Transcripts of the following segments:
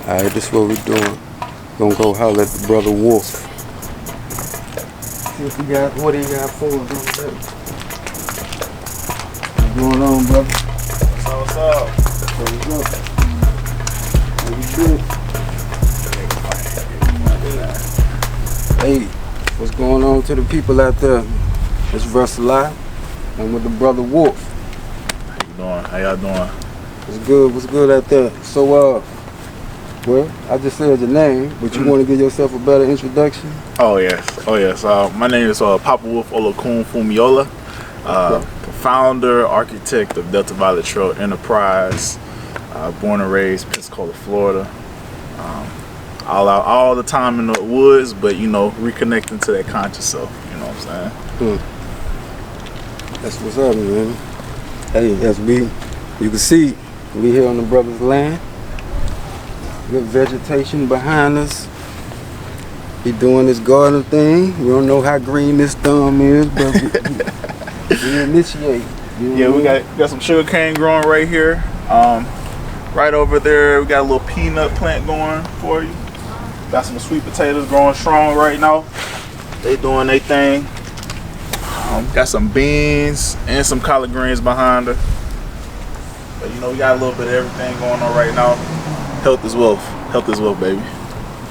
Alright, this is what we're doing. Gonna go holler at the brother Wolf. See if he got what he got for us on that. What's going on, brother? What's up? What's up? What you doing? Hey, what's going on to the people out there? It's Versali. I'm with the brother Wolf. How you doing? How y'all doing? What's good out there? So, well, I just said your name, but you want to give yourself a better introduction? Oh yes. My name is Papa Wolf Olokun Fumiola, founder, architect of Delta Valley Trail Enterprise, born and raised Pensacola, Florida. All the time in the woods, but you know, reconnecting to that conscious self. You know what I'm saying? That's what's up, man. Hey, you can see, we here on the brother's land. Good vegetation behind us. He doing this garden thing. We don't know how green this thumb is, but we initiate. You know Yeah, we got some sugar cane growing right here. Right over there, we got a little peanut plant going for you. Got some sweet potatoes growing strong right now. They doing their thing. Got some beans and some collard greens behind her. But you know, we got a little bit of everything going on right now. Health is wealth. Health is wealth, baby.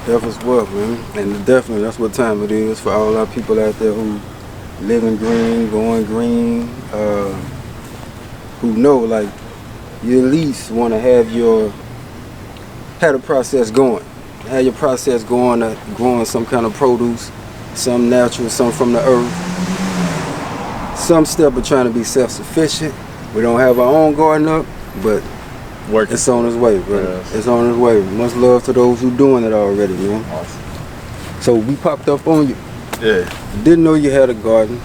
Health is wealth, man. And definitely, that's what time it is for all our people out there who living green, going green, who know, like, you at least want to have the process going. Have your process going, growing some kind of produce, some natural, some from the earth. Some step of trying to be self-sufficient. We don't have our own garden up, but it's on its way, bro. Yes. It's on its way. Much love to those who doing it already, man. Awesome. So we popped up on you. Yeah. Didn't know you had a garden.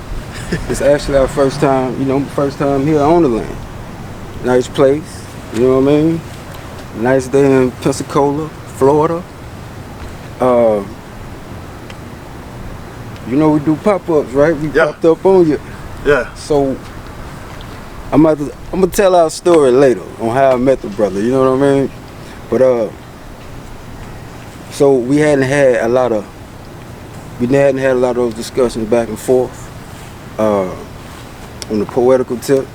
It's actually our first time here on the land. Nice place, you know what I mean? Nice day in Pensacola, Florida. You know we do pop-ups, right? We popped up on you. Yeah. So I'm gonna tell our story later on how I met the brother, you know what I mean? But so we hadn't had a lot of those discussions back and forth on the poetical tip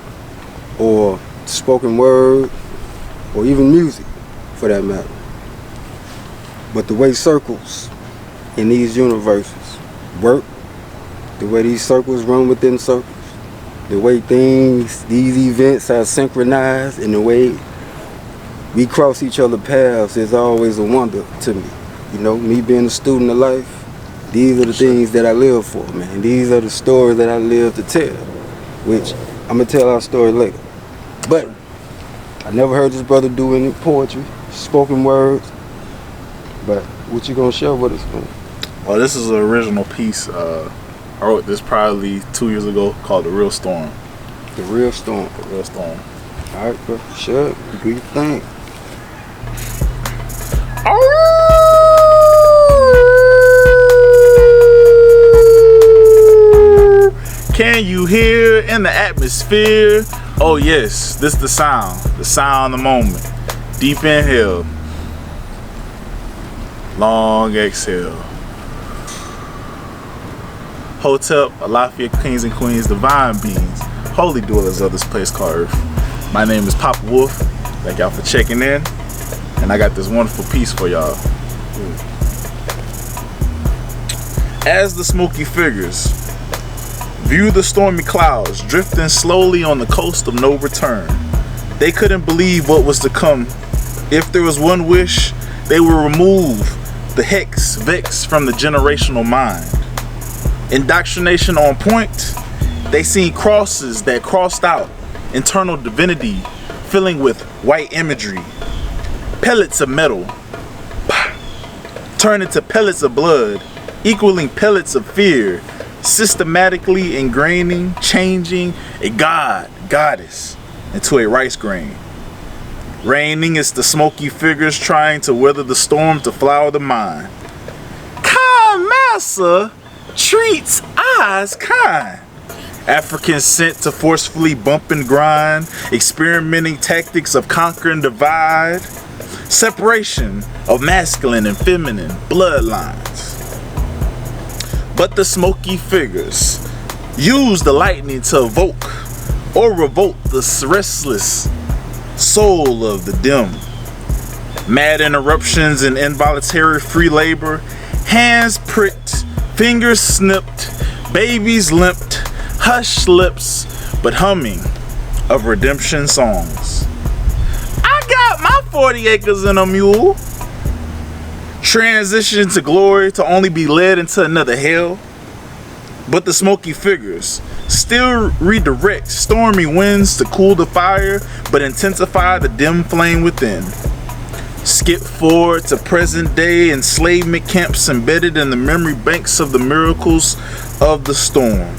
or spoken word or even music for that matter. But the way circles in these universes work, the way these circles run within circles, the way these events are synchronized, and the way we cross each other's paths is always a wonder to me. You know, me being a student of life, these are the things that I live for, man. These are the stories that I live to tell, which I'm gonna tell our story later. But I never heard this brother do any poetry, spoken words. But what you gonna share with us, man? Well, this is an original piece. I wrote this probably 2 years ago, called The Real Storm. The Real Storm. The Real Storm. All right, bro. Sure. Do your thing. Can you hear in the atmosphere? Oh yes, this is the sound of the moment. Deep inhale, long exhale. Hotep, Alafia, kings and queens, divine beings, holy dwellers of this place called Earth. My name is Papa Wolf. Thank y'all for checking in. And I got this wonderful piece for y'all. As the smoky figures view the stormy clouds drifting slowly on the coast of no return, they couldn't believe what was to come. If there was one wish, they would remove the hex, vex from the generational mind. Indoctrination on point, they seen crosses that crossed out internal divinity, filling with white imagery. Pellets of metal turn into pellets of blood, equaling pellets of fear, systematically ingraining, changing a goddess into a rice grain. Raining is the smoky figures trying to weather the storm to flower the mind. Massa treats eyes kind. Africans sent to forcefully bump and grind, experimenting tactics of conquer and divide. separation of masculine and feminine bloodlines. But the smoky figures use the lightning to evoke or revolt the restless soul of the dim. Mad interruptions and involuntary free labor, hands pricked, fingers snipped, babies limped, hushed lips, but humming of redemption songs. I got my 40 acres and a mule. Transition to glory to only be led into another hell. But the smoky figures still redirect stormy winds to cool the fire, but intensify the dim flame within. Skip forward to present day enslavement camps embedded in the memory banks of the miracles of the storm.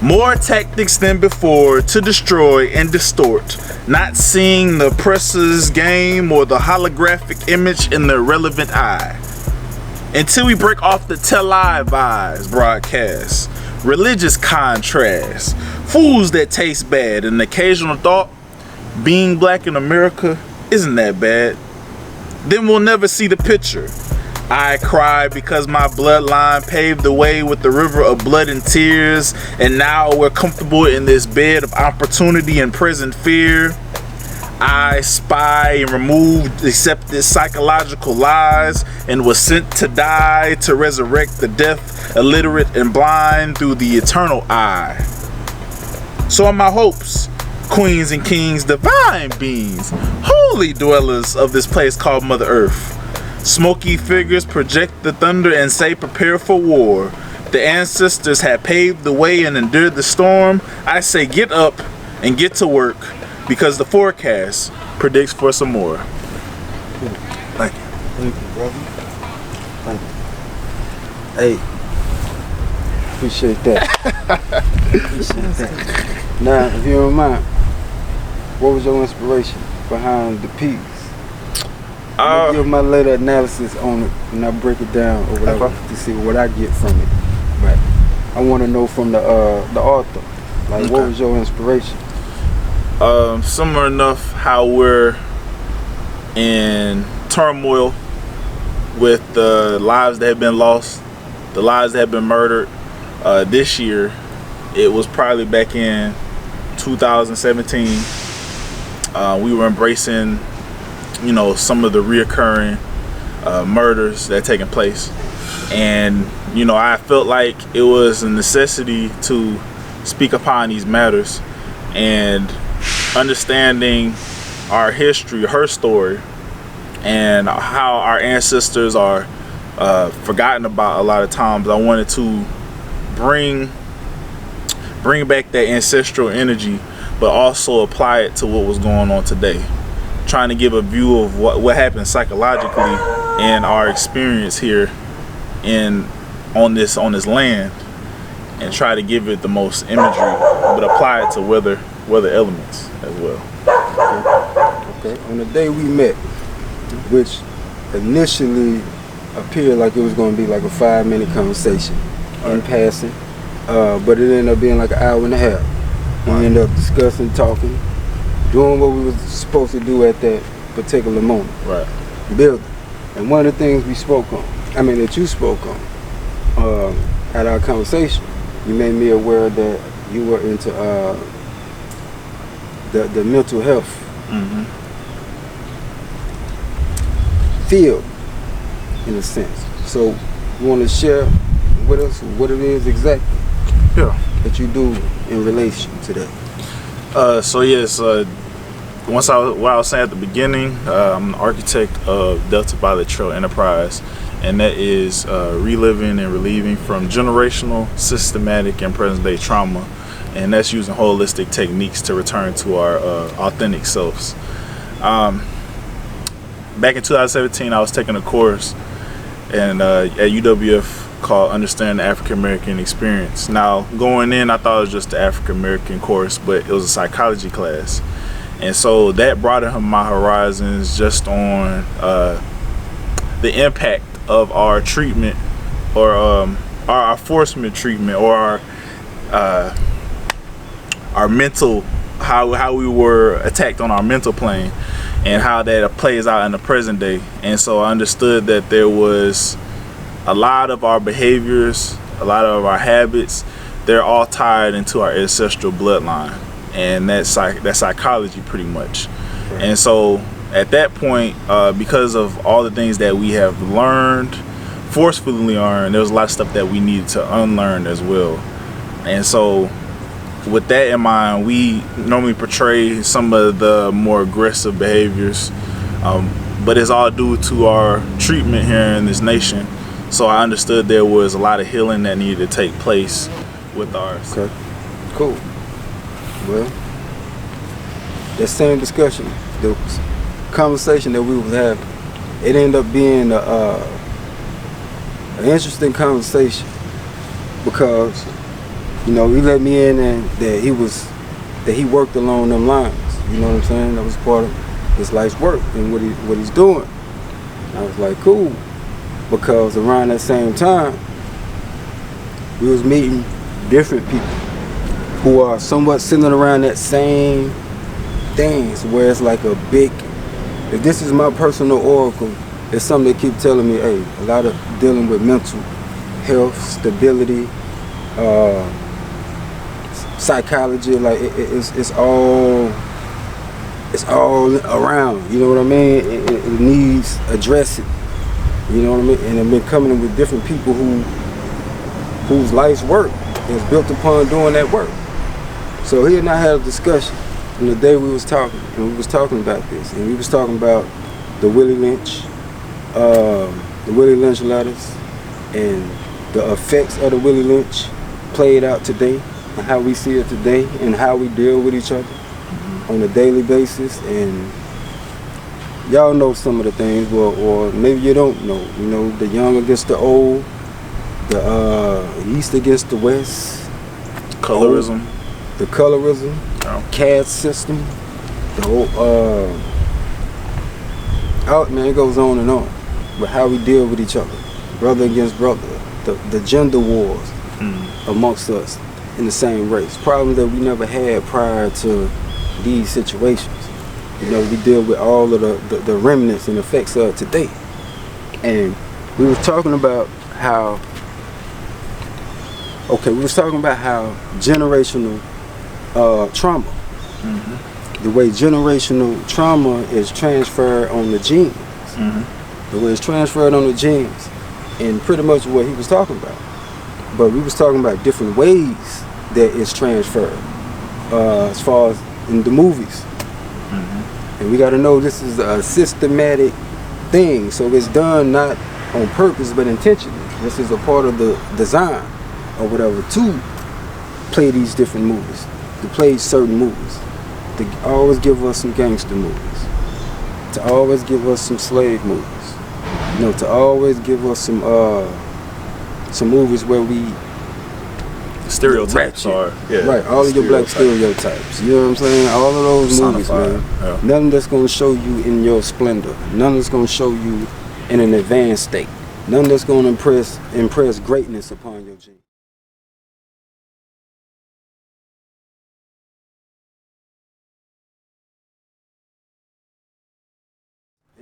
More tactics than before to destroy and distort, not seeing the oppressor's game or the holographic image in the irrelevant eye. Until we break off the televised broadcast, religious contrast, foods that taste bad, and the occasional thought, being black in America isn't that bad. Then we'll never see the picture. I cry because my bloodline paved the way with the river of blood and tears, and now we're comfortable in this bed of opportunity and present fear. I spy and removed accepted psychological lies and was sent to die to resurrect the deaf, illiterate, and blind through the eternal eye. So are my hopes, queens and kings, divine beings, holy dwellers of this place called Mother Earth. Smoky figures project the thunder and say prepare for war. The ancestors have paved the way and endured the storm. I say get up and get to work, because the forecast predicts for some more. Thank you. Thank you, brother. Thank you. Hey, appreciate that. Appreciate that. Now, if you don't mind, what was your inspiration behind the piece? I'll give my later analysis on it and I break it down or whatever to see what I get from it. But I want to know from the author, like what was your inspiration? Similar enough how we're in turmoil with the lives that have been lost, the lives that have been murdered. This year, it was probably back in 2017. We were embracing, you know, some of the reoccurring murders that taken place, and you know, I felt like it was a necessity to speak upon these matters and understanding our history, her story, and how our ancestors are forgotten about a lot of times. I wanted to bring back that ancestral energy, but also apply it to what was going on today. Trying to give a view of what happened psychologically in our experience here on this land, and try to give it the most imagery, but apply it to weather elements as well. Okay. On the day we met, which initially appeared like it was going to be like a 5-minute conversation in passing, but it ended up being like an hour and a half. We ended up discussing, talking, doing what we were supposed to do at that particular moment. Right. Building. And one of the things we spoke on, that you spoke on, at our conversation, you made me aware that you were into the mental health field, in a sense. So you want to share with us what it is exactly that you do in relation to that? So yes, what I was saying at the beginning, I'm the architect of Delta Violet Trail Enterprise, and that is reliving and relieving from generational, systematic, and present-day trauma, and that's using holistic techniques to return to our authentic selves. Back in 2017, I was taking a course at UWF called Understand the African American Experience. Now, going in, I thought it was just the African American course, but it was a psychology class. And so that broadened my horizons just on the impact of our treatment, or our enforcement treatment, or our mental, how we were attacked on our mental plane. and how that plays out in the present day. And so I understood that there was a lot of our behaviors, a lot of our habits, they're all tied into our ancestral bloodline, and that's psychology pretty much. Right. And so at that point, because of all the things that we have learned, forcefully learned, there was a lot of stuff that we needed to unlearn as well. And so with that in mind, we normally portray some of the more aggressive behaviors, but it's all due to our treatment here in this nation. So I understood there was a lot of healing that needed to take place with ours. Okay, cool. Well, that same discussion, the conversation that we was having, it ended up being an interesting conversation because, you know, he let me in and that he worked along them lines. You know what I'm saying? That was part of his life's work and what he's doing. And I was like, cool, because around that same time, we was meeting different people who are somewhat centered around that same things, where it's like a big, if this is my personal oracle, it's something they keep telling me, hey, a lot of dealing with mental health, stability, psychology, like it's all around, you know what I mean? It needs addressing, you know what I mean? And I've been coming in with different people whose life's work is built upon doing that work. So he and I had a discussion, and the day we was talking, and we was talking about this, and we was talking about the Willie Lynch letters, and the effects of the Willie Lynch played out today, and how we see it today, and how we deal with each other on a daily basis. And y'all know some of the things, or maybe you don't know. You know, the young against the old, the East against the West, colorism, the colorism, caste system, the whole man, it goes on and on. But how we deal with each other, brother against brother, the gender wars amongst us in the same race, problems that we never had prior to these situations. You know, we deal with all of the remnants and effects of today. And we was talking about how generational trauma, the way generational trauma is transferred on the genes, the way it's transferred on the genes, and pretty much what he was talking about. But we was talking about different ways that it's transferred, as far as in the movies. And we got to know this is a systematic thing, so it's done not on purpose but intentionally. This is a part of the design or whatever to play these different movies, to play certain movies, to always give us some gangster movies, to always give us some slave movies, you know, to always give us some movies where we stereotypes are, right, all of your black stereotypes, you know what I'm saying? All of those movies, man. Nothing that's going to show you in your splendor, none that's going to show you in an advanced state, none that's going to impress greatness upon your genes.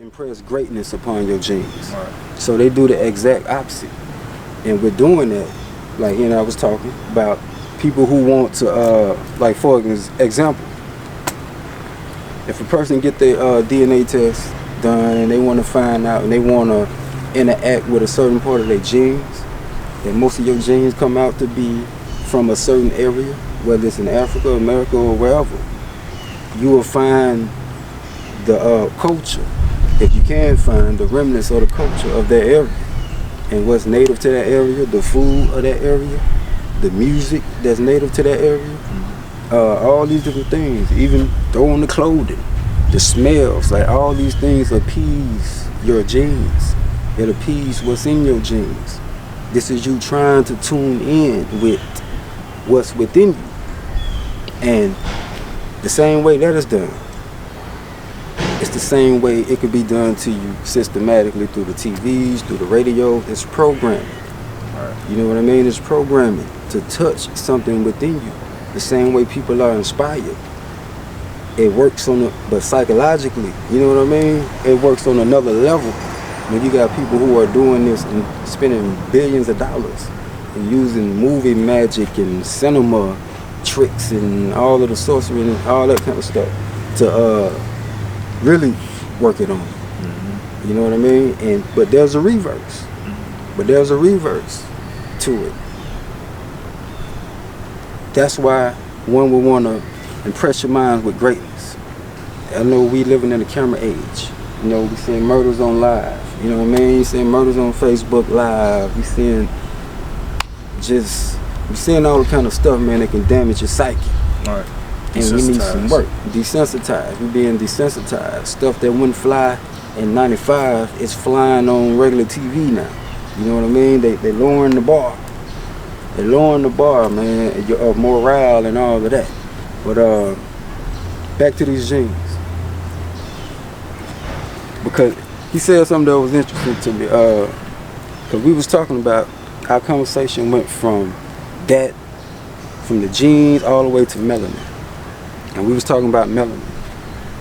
Impress greatness upon your genes. Right. So they do the exact opposite. And we're doing that, like, you know, I was talking about people who want to, like, for example, if a person get their DNA test done and they want to find out and they want to interact with a certain part of their genes, and most of your genes come out to be from a certain area, whether it's in Africa, America, or wherever, you will find the culture, if you can find the remnants of the culture of that area and what's native to that area, the food of that area, the music that's native to that area, all these different things, even throwing the clothing, the smells, like all these things appease your genes. It appease what's in your genes. This is you trying to tune in with what's within you. And the same way that is done, it's the same way it could be done to you systematically through the TVs, through the radio. It's programming. Right. You know what I mean? It's programming to touch something within you. The same way people are inspired it works on but psychologically, you know what I mean? It works on another level when you got people who are doing this and spending billions of dollars and using movie magic and cinema tricks and all of the sorcery and all that kind of stuff to really work it on. You know what I mean? But there's a reverse. But there's a reverse to it. That's why one would want to impress your minds with greatness. I know we living in a camera age. You know, we seeing murders on live. You know what I mean? You seeing murders on Facebook Live. We seeing all the kind of stuff, man, that can damage your psyche. All right. And we need some work. Desensitized. We're being desensitized. Stuff that wouldn't fly in 95 is flying on regular TV now. You know what I mean? They lowering the bar. They're lowering the bar, man, of morale and all of that. But back to these genes. Because he said something that was interesting to me. Because we was talking about, our conversation went from the genes all the way to melanin. And we was talking about melanin.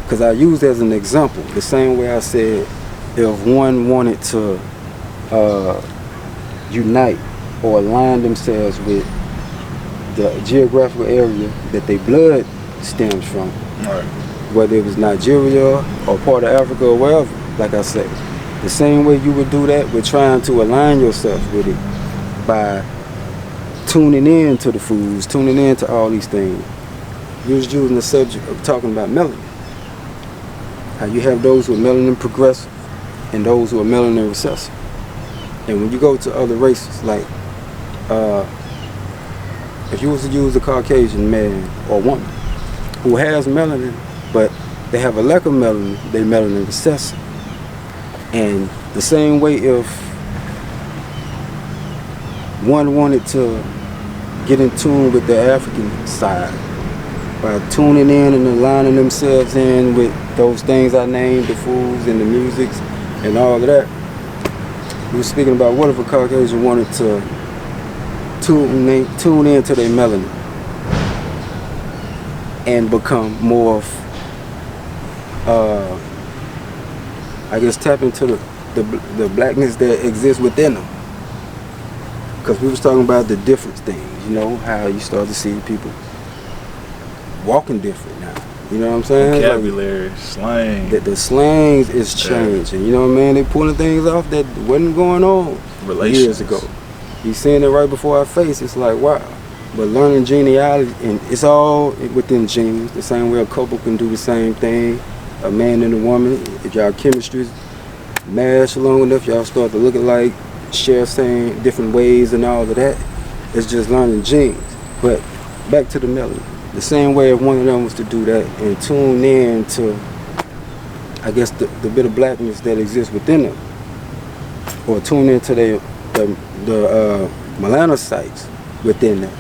Because I used as an example, the same way I said, if one wanted to unite or align themselves with the geographical area that their blood stems from, right, whether it was Nigeria or part of Africa or wherever, like I said, the same way you would do that with trying to align yourself with it by tuning in to the foods, tuning in to all these things. You was using the subject of talking about melanin. How you have those who are melanin progressive and those who are melanin recessive. And when you go to other races, like if you was to use a Caucasian man or woman who has melanin, but they have a lack of melanin, they're melanin recessive. And the same way, if one wanted to get in tune with the African side by tuning in and aligning themselves in with those things I named, the foods and the musics and all of that, we were speaking about what if a Caucasian wanted to tune into their melanin and become more of, I guess, tap into the blackness that exists within them. Because we was talking about the different things, you know, how you start to see people walking different now. You know what I'm saying? Vocabulary, slang. The slangs is changing. You know what I mean? They pulling things off that wasn't going on years ago. You seeing it right before our face. It's like, wow. But learning genealogy, and it's all within genes. The same way a couple can do the same thing. A man and a woman. If y'all chemistry mash long enough, y'all start to look alike, share same different ways and all of that. It's just learning genes. But back to the melanin. The same way if one of them was to do that and tune in to, I guess, the bit of blackness that exists within them, or tune into the melanocytes within them.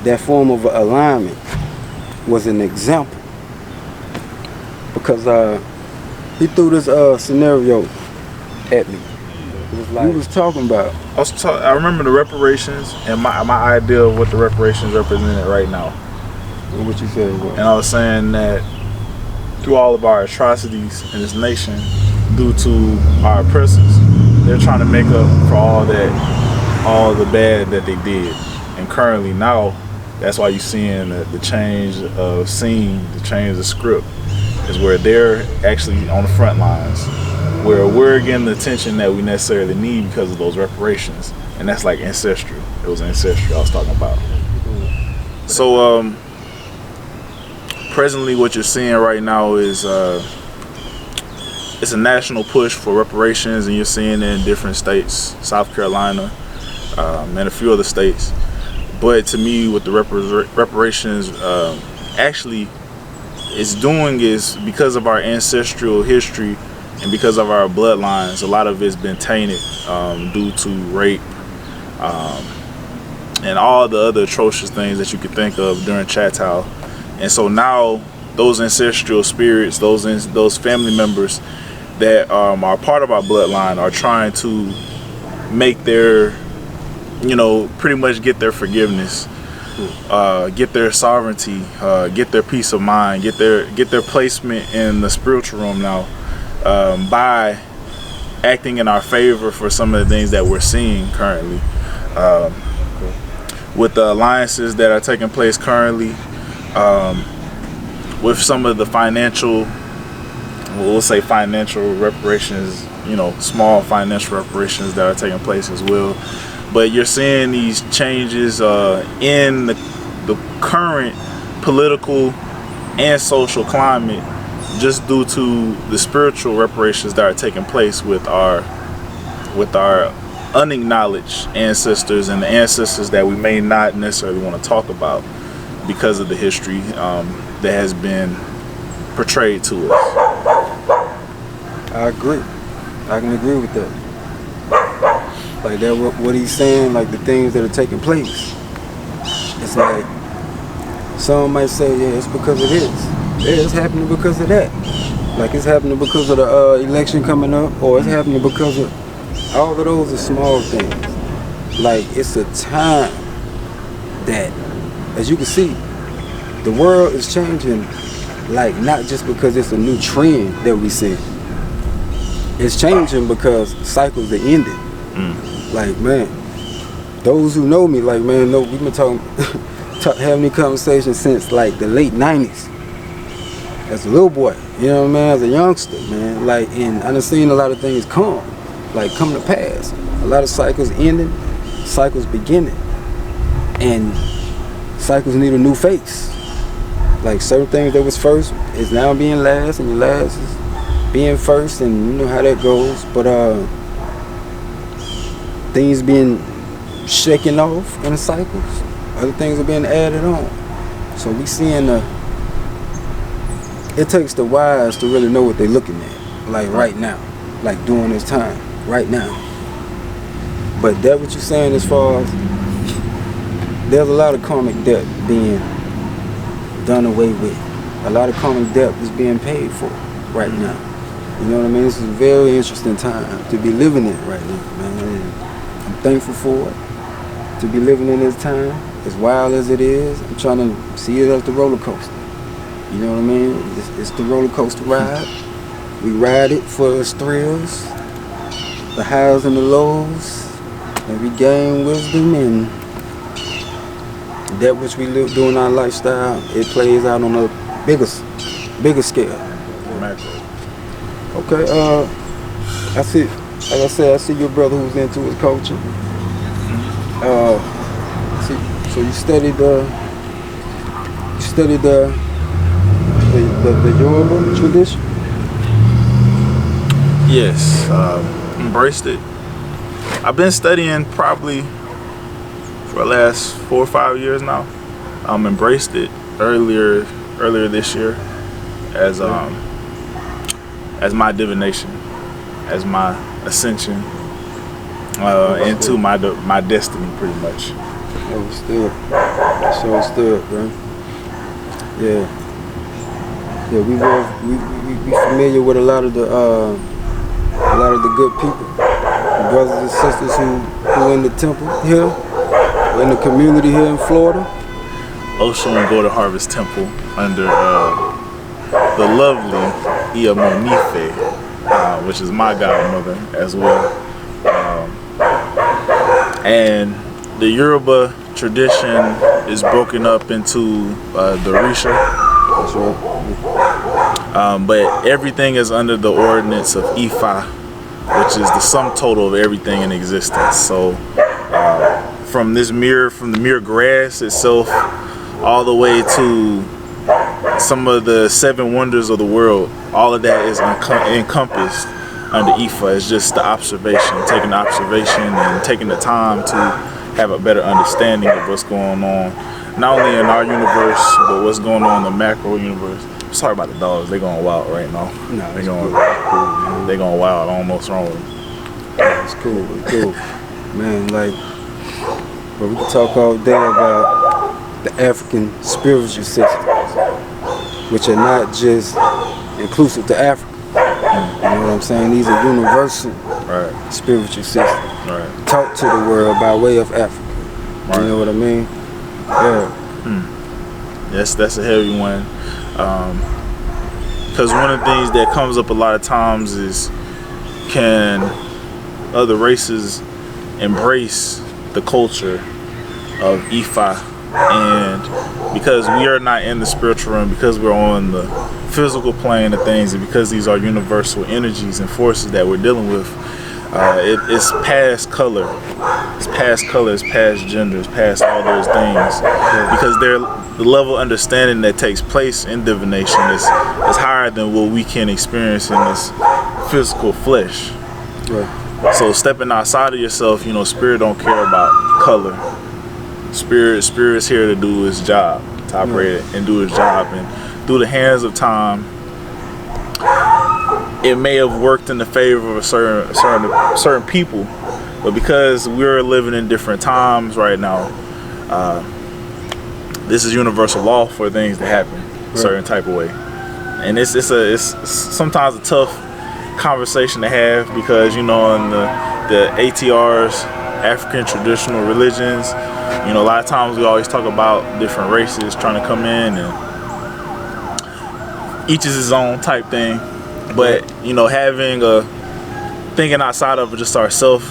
That form of alignment was an example, because he threw this scenario at me. Like, we was talking about. I remember the reparations and my idea of what the reparations represented right now. What you said? And I was saying that through all of our atrocities in this nation, due to our oppressors, they're trying to make up for all the bad that they did. And currently now, that's why you're seeing the change of scene, the change of script, is where they're actually on the front lines, where we're getting the attention that we necessarily need because of those reparations. And that's like ancestral. It was ancestral I was talking about. So presently what you're seeing right now is it's a national push for reparations, and you're seeing it in different states, South Carolina, and a few other states. But to me, what the reparations actually is doing is, because of our ancestral history and because of our bloodlines, a lot of it's been tainted due to rape and all the other atrocious things that you could think of during Chattel. And so now those ancestral spirits, those family members that are part of our bloodline are trying to make their, pretty much get their forgiveness get their sovereignty, get their peace of mind, get their placement in the spiritual realm now, by acting in our favor for some of the things that we're seeing currently, with the alliances that are taking place currently, with some of the financial, we'll say financial reparations, small financial reparations that are taking place as well. But you're seeing these changes in the current political and social climate just due to the spiritual reparations that are taking place with our unacknowledged ancestors and the ancestors that we may not necessarily want to talk about because of the history that has been portrayed to us. I agree. I can agree with that. Like that, what he's saying, like the things that are taking place. It's like some might say, yeah, it's because of this. Yeah, it's happening because of that. Like it's happening because of the election coming up, or it's happening because of all of those are small things. Like it's a time that, as you can see, the world is changing. Like not just because it's a new trend that we see. It's changing because cycles are ending. Like, man, those who know me, like, man, know we've been having these conversations since like the late 90s. As a little boy, you know what I mean? As a youngster, man. Like, and I done seen a lot of things come to pass. A lot of cycles ending, cycles beginning. And cycles need a new face. Like certain things that was first is now being last, and your last is being first, and you know how that goes. But things being shaken off in cycles, other things are being added on. So we seeing it takes the wise to really know what they're looking at, like right now, like during this time, right now. But that what you're saying as far as there's a lot of karmic debt being done away with. A lot of karmic debt is being paid for right now. You know what I mean? This is a very interesting time to be living in right now, man. And I'm thankful for it, to be living in this time, as wild as it is. I'm trying to see it as the roller coaster. You know what I mean? It's the roller coaster ride. We ride it for its thrills, the highs and the lows, and we gain wisdom, and that which we live doing our lifestyle, it plays out on a bigger scale. Okay, I see. Like I said, I see your brother who's into his coaching. So you studied the Yoruba tradition? Yes, embraced it. I've been studying probably for the last 4 or 5 years now. Embraced it earlier this year as my divination, as my ascension into my destiny, pretty much. Understood. So understood, bro. Yeah. We familiar with a lot of the good people, the brothers and sisters who in the temple here, in the community here in Florida. Ocean and Go to Harvest Temple under the lovely Iya Monife, which is my godmother as well. And the Yoruba tradition is broken up into the Risha. That's right. But everything is under the ordinance of Ifa, which is the sum total of everything in existence. So from the mere grass itself all the way to some of the 7 wonders of the world, all of that is encompassed under Ifa. It's just the observation, taking the observation and taking the time to have a better understanding of what's going on, not only in our universe, but what's going on in the macro universe. Sorry about the dogs, they're going wild right now. No, They're going wild, almost wrong. It's cool, it's cool. Man, like, but we can talk all day about the African spiritual systems, which are not just inclusive to Africa. You know what I'm saying? These are universal spiritual systems. Talk to the world by way of Africa. You know what I mean? Yeah. That's a heavy one. Because one of the things that comes up a lot of times is, can other races embrace the culture of Ifa? And because we are not in the spiritual realm, because we're on the physical plane of things, and because these are universal energies and forces that we're dealing with, it's past color. It's past color, it's past gender, it's past all those things. Because the level of understanding that takes place in divination is higher than what we can experience in this physical flesh. Right. So stepping outside of yourself, you know, spirit don't care about color. Spirit's here to do its job, to operate it and do its job. And through the hands of time, it may have worked in the favor of certain people, but because we're living in different times right now, this is universal law for things to happen a certain type of way. And it's sometimes a tough conversation to have, because, you know, in the ATRs, African traditional religions, you know, a lot of times we always talk about different races trying to come in, and each is his own type thing. But, you know, thinking outside of just ourselves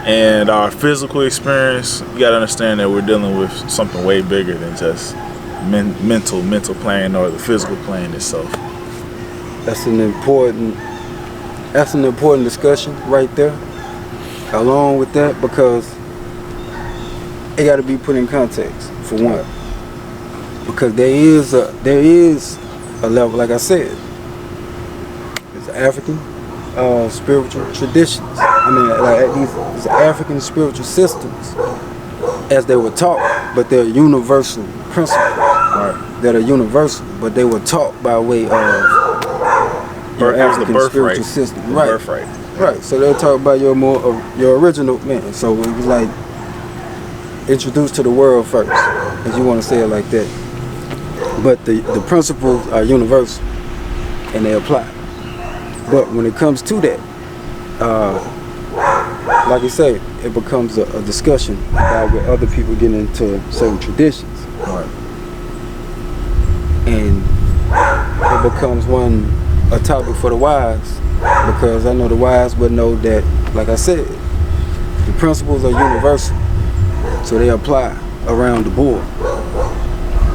and our physical experience, you got to understand that we're dealing with something way bigger than just mental plane or the physical plane itself. That's an important discussion right there. Along with that, because it got to be put in context, for one. Because there is a level, like I said, it's African spiritual traditions. I mean, like these African spiritual systems, as they were taught, but they're universal principles. Right. That are universal, but they were taught by way of African spiritual system. Right. Birthright. Right. So they'll talk about your original man. So it was like introduced to the world first, as you want to say it like that. But the principles are universal and they apply. But when it comes to that, like I say, it becomes a discussion about where other people get into certain traditions. Right. And it becomes a topic for the wise, because I know the wise would know that, like I said, the principles are universal, so they apply around the board.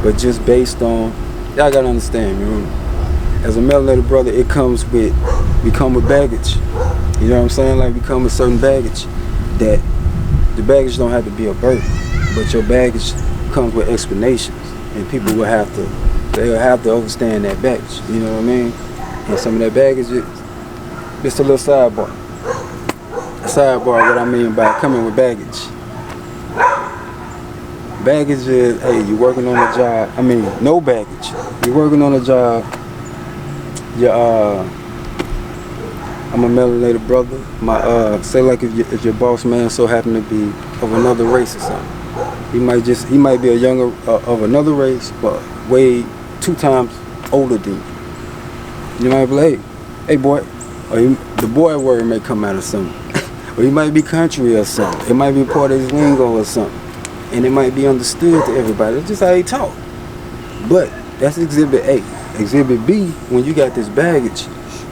But just based on, y'all gotta understand, man, as a melanated brother, we come with baggage. You know what I'm saying? Like, we come with certain baggage, that the baggage don't have to be a burden, but your baggage comes with explanations, and people will have to understand that baggage. You know what I mean? And some of that baggage is just a little sidebar. What I mean by coming with baggage. Baggage is, hey, you're working on a job. I mean, no baggage. You're working on a job. I'm a melanated brother. Say like if your boss man so happen to be of another race or something, he might be a younger of another race, but way 2 times older than you. You might be like, hey boy, or the boy word may come out of something, or he might be country or something. It might be part of his lingo or something, and it might be understood to everybody. It's just how he talk. But that's exhibit A. Exhibit B, when you got this baggage,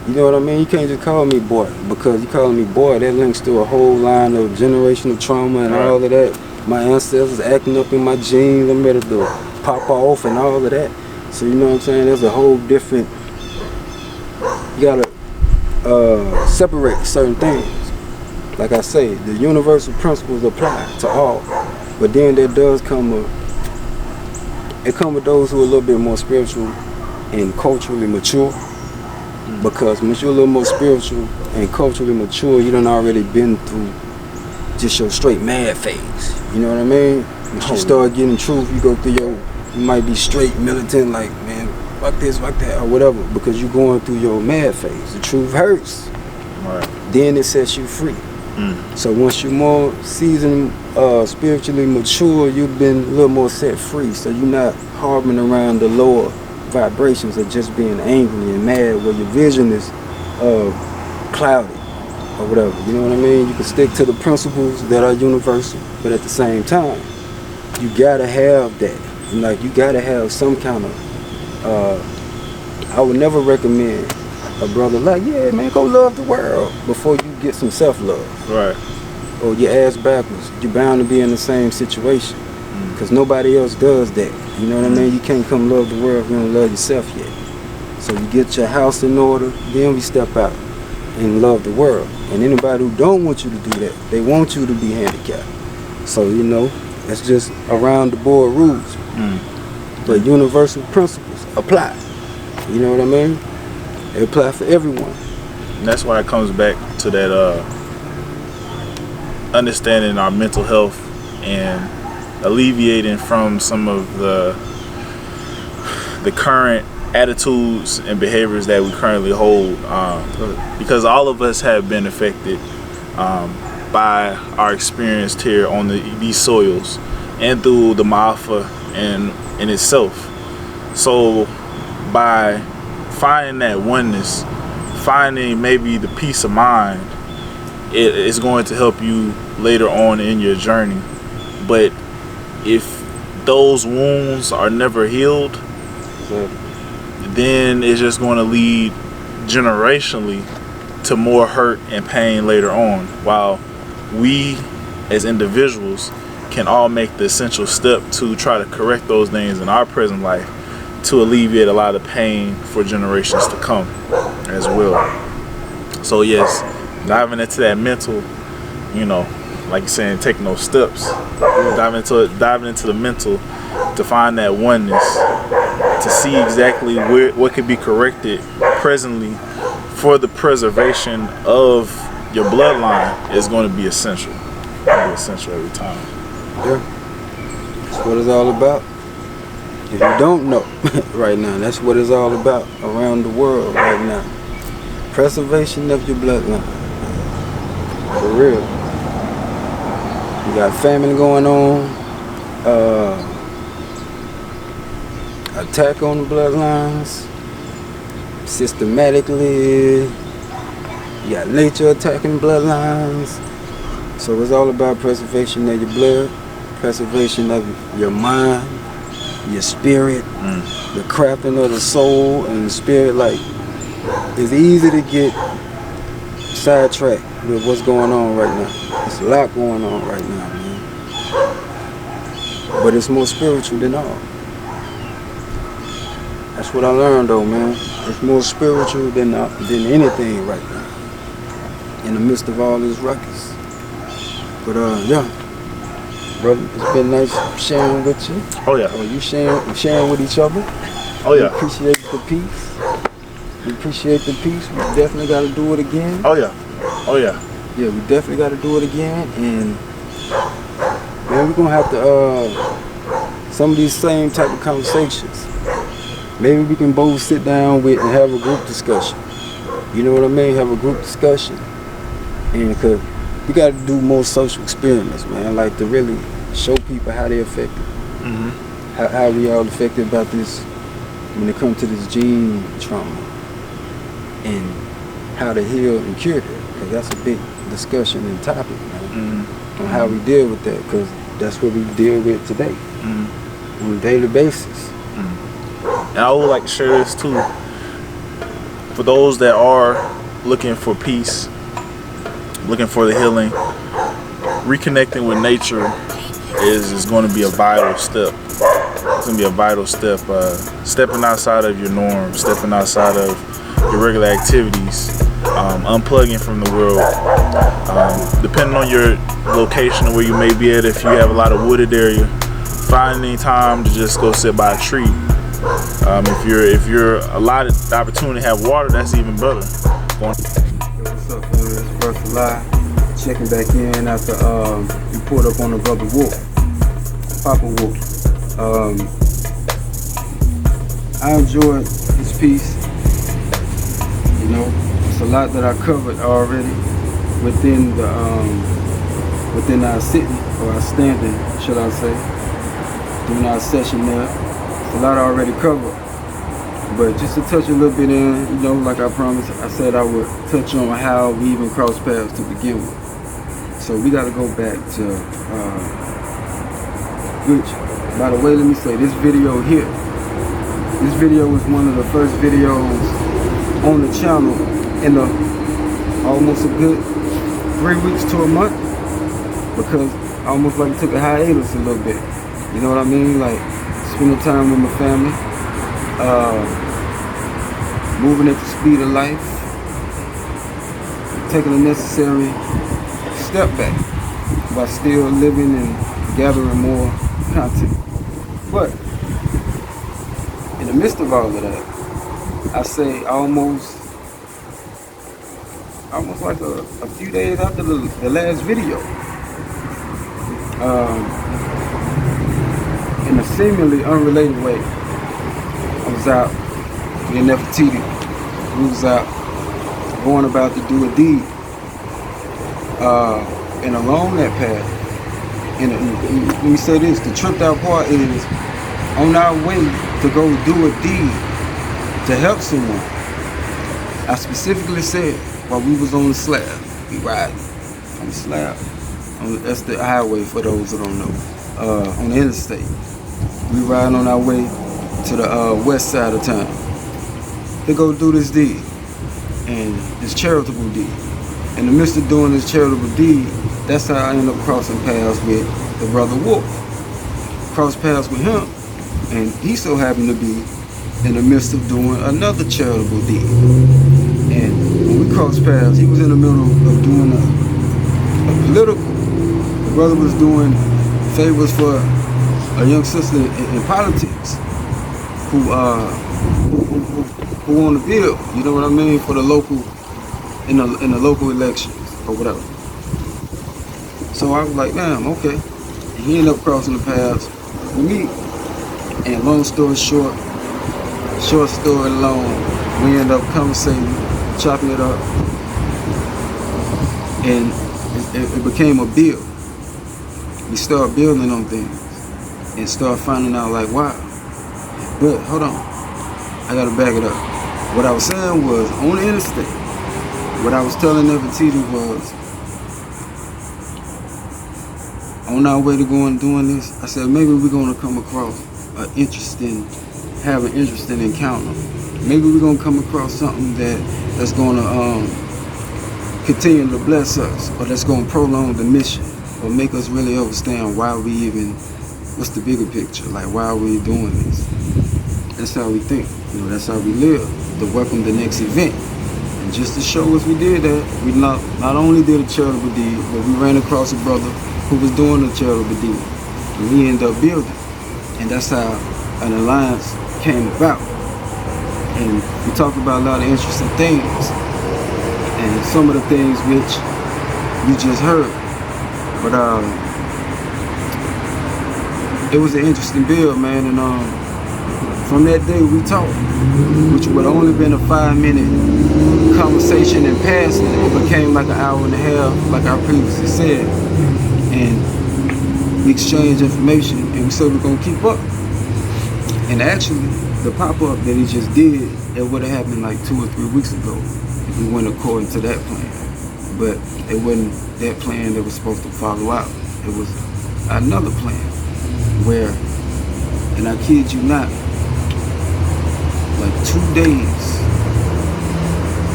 you know what I mean? You can't just call me boy, because you calling me boy, that links to a whole line of generational trauma and all of that. My ancestors acting up in my genes, I'm ready to pop off and all of that. So you know what I'm saying? There's a whole different, you gotta separate certain things. Like I say, the universal principles apply to all, but then there does come with those who are a little bit more spiritual and culturally mature. Because once you're a little more spiritual and culturally mature, you done already been through just your straight mad phase. You know what I mean? Once you start getting truth, you go through you might be straight militant, like, man, fuck this, fuck that, or whatever, because you're going through your mad phase. The truth hurts. Right. Then it sets you free. So once you're more seasoned, spiritually mature, you've been a little more set free. So you're not harboring around the lower vibrations of just being angry and mad, where your vision is cloudy or whatever. You know what I mean? You can stick to the principles that are universal, but at the same time, you gotta have that. Like, you gotta have some kind of, I would never recommend a brother like, yeah, man, go love the world before you get some self-love. Right. Or your ass backwards. You're bound to be in the same situation. Because nobody else does that. You know what I mean? You can't come love the world if you don't love yourself yet. So you get your house in order, then we step out and love the world. And anybody who don't want you to do that, they want you to be handicapped. So, you know, that's just around the board rules. But universal principles apply. You know what I mean? They apply for everyone. And that's why it comes back to that understanding our mental health and alleviating from some of the current attitudes and behaviors that we currently hold, because all of us have been affected by our experience here on these soils and through the Ma'afa and in itself. So by finding that oneness, finding maybe the peace of mind, it is going to help you later on in your journey. But if those wounds are never healed, then it's just going to lead generationally to more hurt and pain later on, while we as individuals can all make the essential step to try to correct those things in our present life to alleviate a lot of pain for generations to come as well. So yes, diving into that mental, you know, like you're saying, taking those steps, diving into the mental to find that oneness, to see exactly what could be corrected presently for the preservation of your bloodline is going to be essential. It'll be essential every time. Yeah, that's what it's all about. If you don't know right now, that's what it's all about around the world right now. Preservation of your bloodline. For real. You got famine going on, attack on the bloodlines, systematically. You got nature attacking bloodlines. So it's all about preservation of your blood, preservation of your mind, your spirit, the crafting of the soul and the spirit. Like, it's easy to get sidetracked with what's going on right now. There's a lot going on right now, man. But it's more spiritual than all. That's what I learned though, man. It's more spiritual than anything right now. In the midst of all this ruckus. But yeah. Brother, it's been nice sharing with you. Oh yeah. You sharing with each other. Oh yeah. We appreciate the peace. We appreciate the peace. We definitely got to do it again. Oh yeah. Oh yeah. Yeah, we definitely got to do it again. And man, we're gonna have to some of these same type of conversations. Maybe we can both sit down with and have a group discussion. You know what I mean? Have a group discussion. And cause we got to do more social experiments, man. Like to really show people how they're affected. How we all affected about this when it comes to this gene trauma. And how to heal and cure it. Because that's a big discussion and topic, man. On how we deal with that. Because that's what we deal with today. On a daily basis. And I would like to share this too. For those that are looking for peace, looking for the healing, reconnecting with nature is going to be a vital step. It's going to be a vital step. Stepping outside of your norm, stepping outside of your regular activities, unplugging from the world. Depending on your location or where you may be at, if you have a lot of wooded area, finding time to just go sit by a tree. If you're allotted the opportunity to have water, that's even better. What's up, man? It's Versali. Checking back in after you pulled up on the brother Wolf, Papa Wolf. I enjoyed this piece. You know, it's a lot that I covered already within the within our sitting or our standing, should I say, during our session there. It's a lot I already covered. But just to touch a little bit in, you know, like I promised, I said I would touch on how we even crossed paths to begin with. So we got to go back to which By the way, let me say this video here. This video was one of the first videos on the channel in almost a good 3 weeks to a month, because I almost like took a hiatus a little bit. You know what I mean? Like spending time with my family, moving at the speed of life, taking a necessary step back while still living and gathering more content. But in the midst of all of that, I say almost like a few days after the last video, in a seemingly unrelated way, I was out in Nefertiti. We was out going about to do a deed, and along that path. And let me say this: the tripped out part is on our way to go do a deed to help someone. I specifically said while we was on the slab, we riding on the slab. That's the highway for those who don't know. On the interstate, we riding on our way to the west side of town to go do this deed, and this charitable deed. In the midst of doing this charitable deed, that's how I ended up crossing paths with the brother Wolf. Crossed paths with him, and he so happened to be in the midst of doing another charitable deed. And when we crossed paths, he was in the middle of doing a political. The brother was doing favors for a young sister in politics who won the bill. You know what I mean? For the local, in the local elections or whatever. So I was like, damn, okay. And he ended up crossing the paths with me. And long story short story long, we ended up conversating, chopping it up, and it became a build. We started building on things and started finding out like, wow. But hold on, I gotta back it up. What I was saying was, on the interstate, what I was telling Nefertiti was, on our way to going doing this, I said maybe we're gonna come across have an interesting encounter. Maybe we're gonna come across something that's gonna continue to bless us, or that's gonna prolong the mission, or make us really understand why we even, what's the bigger picture, like why are we doing this? That's how we think, you know, that's how we live, to welcome the next event. And just to show us we did that, we not only did a charitable deed, but we ran across a brother who was doing a charitable deed, and we ended up building. And that's how an alliance came about. And we talked about a lot of interesting things, and some of the things which you just heard. But it was an interesting build, man. And from that day we talked, which would have only been a 5-minute conversation in passing, it became like an hour and a half, like I previously said. And we exchanged information, and we said we're gonna keep up. And actually, the pop-up that he just did, it would have happened like 2 or 3 weeks ago if we went according to that plan. But it wasn't that plan that was supposed to follow out. It was another plan where, and I kid you not, like 2 days,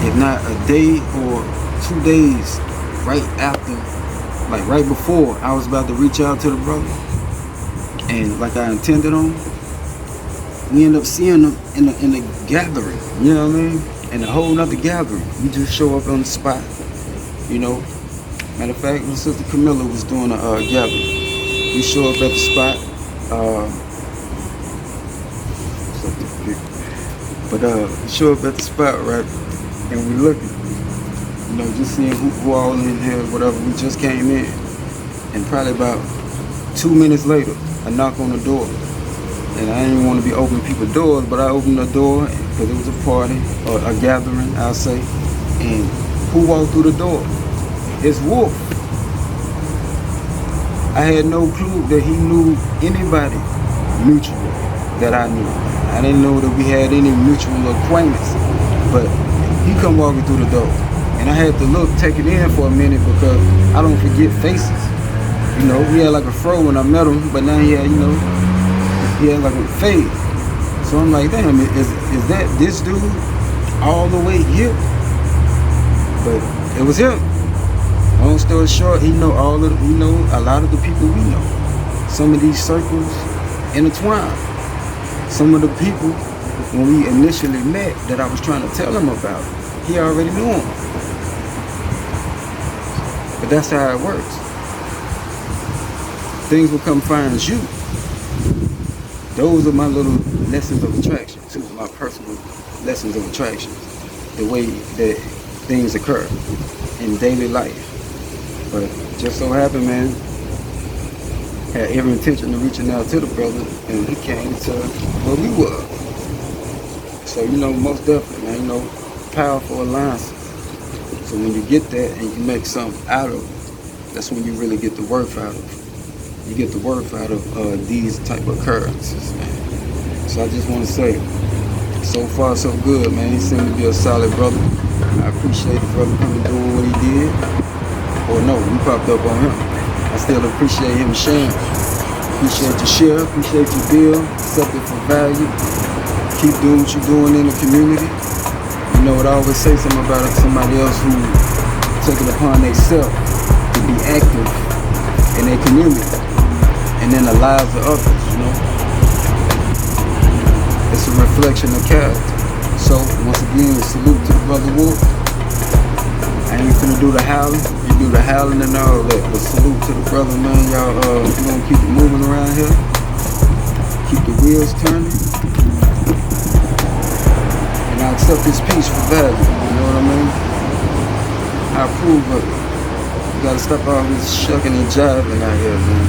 if not a day or 2 days right after, like right before I was about to reach out to the brother, and like I intended on, we end up seeing them in the gathering, you know what I mean? In a whole nother gathering. We just show up on the spot, you know. Matter of fact, my sister Camilla was doing a gathering. We show up at the spot, we show up at the spot, right? And we looking, you know, just seeing who all in here, whatever. We just came in, and probably about 2 minutes later, I knock on the door. And I didn't want to be opening people's doors, but I opened the door because it was a party, or a gathering, I'll say. And who walked through the door? It's Wolf. I had no clue that he knew anybody mutual that I knew. I didn't know that we had any mutual acquaintance, but he come walking through the door. And I had to look, take it in for a minute, because I don't forget faces. You know, we had like a fro when I met him, but now he had, you know, he had like a fade. So I'm like, damn, is that this dude all the way here? But it was him. Long story short, he know a lot of the people we know. Some of these circles intertwined. Some of the people, when we initially met, that I was trying to tell him about, he already knew them. But that's how it works. Things will come find you. Those are my little lessons of attraction, too, my personal lessons of attraction. The way that things occur in daily life. But just so happened, man, had every intention of reaching out to the brother, and he came to where we were. So, most definitely, man, powerful alliances. So when you get that and you make something out of it, that's when you really get the worth out of it. You get the worth out of these type of occurrences, man. So I just want to say, so far so good, man. He seemed to be a solid brother. I appreciate the brother coming doing what he did. Or no, we popped up on him. I still appreciate him sharing. Appreciate your share, appreciate your bill, accept it for value. Keep doing what you're doing in the community. I always say something about somebody else who took it upon themselves to be active in their community and in the lives of others, It's a reflection of character. So, once again, salute to the brother Wolf. I ain't finna do the howling. You do the howling and all that. But salute to the brother, man. Y'all, we're gonna keep it moving around here. Keep the wheels turning. And I accept this piece for value. You know what I mean? I approve of it. You gotta stop all this shucking and jiving out here, man.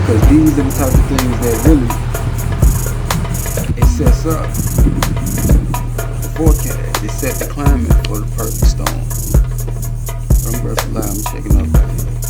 Because these are the type of things that really, it sets up the forecast. It set the climate for the perfect storm. From Versali, I'm checking up right here.